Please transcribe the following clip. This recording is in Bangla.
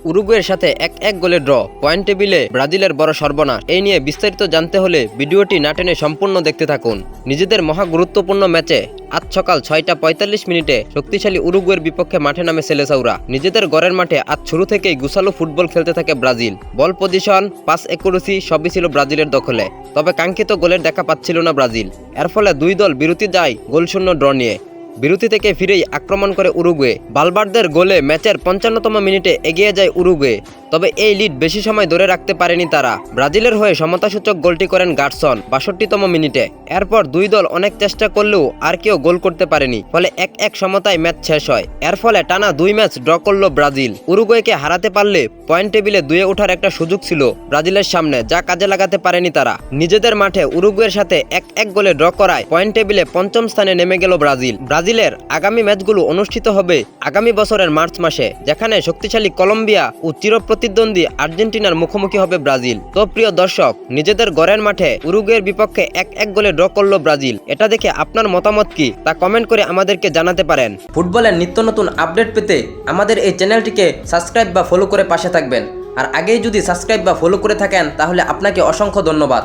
উরুগুয়ের সাথে 1-1 গোলে ড্র, পয়েন্ট টেবিলে ব্রাজিলের বড় সর্বনাশ। এই নিয়ে বিস্তারিত জানতে হলে ভিডিওটি না টেনে সম্পূর্ণ দেখতে থাকুন। নিজেদের মহা গুরুত্বপূর্ণ ম্যাচে আজ সকাল 6টা 45 মিনিটে শক্তিশালী উরুগুয়ের বিপক্ষে মাঠে নামে সেলেসাউরা। নিজেদের ঘরের মাঠে আজ শুরু থেকেই গুছালো ফুটবল খেলতে থাকে ব্রাজিল। বল পজিশন, পাস অ্যাকুরেসি সবই ছিল ব্রাজিলের দখলে। তবে কাঙ্ক্ষিত গোলের দেখা পাচ্ছিল না ব্রাজিল। এর ফলে দুই দল বিরতি যায় গোলশূন্য ড্র নিয়ে। বিরতি থেকে ফিরেই আক্রমণ করে উরুগুয়ে। বালবার্দের গোলে ম্যাচের 55তম মিনিটে এগিয়ে যায় উরুগুয়ে। তবে এই লিড বেশি সময় ধরে রাখতে পারেনি তারা। ব্রাজিলের হয়ে সমতাসূচক গোলটি করেন গার্সন 62তম মিনিটে। এরপর দুই দল অনেক চেষ্টা করলেও আর কেউ গোল করতে পারেনি, ফলে 1-1 সমতায় ম্যাচ শেষ হয়। এর ফলে টানা 2 ম্যাচ ড্র করল ব্রাজিল। উরুগুয়েকে হারাতে পারলে পয়েন্ট টেবিলে 2-এ ওঠার একটা সুযোগ ছিল ব্রাজিলের সামনে, যা কাজে লাগাতে পারেনি তারা। নিজেদের মাঠে উরুগুয়ের সাথে 1-1 গোলে ড্র করায় পয়েন্ট টেবিলে 5ম স্থানে নেমে গেল ব্রাজিল। ব্রাজিলের আগামী ম্যাচগুলো অনুষ্ঠিত হবে আগামী বছরের মার্চ মাসে, যেখানে শক্তিশালী কলম্বিয়া ও চিরপ্রতিদ্বন্দ্বী আর্জেন্টিনার মুখোমুখি হবে ব্রাজিল। তো প্রিয় দর্শক, নিজেদের ঘরের মাঠে উরুগুয়ের বিপক্ষে 1-1 গোলে ড্র করল ব্রাজিল। এটা দেখে আপনার মতামত কি তা কমেন্ট করে আমাদেরকে জানাতে পারেন। ফুটবলের নিত্য নতুন আপডেট পেতে আমাদের এই চ্যানেলটিকে সাবস্ক্রাইব বা ফলো করে পাশে থাকবেন। আর আগেই যদি সাবস্ক্রাইব বা ফলো করে থাকেন তাহলে আপনাকে অসংখ্য ধন্যবাদ।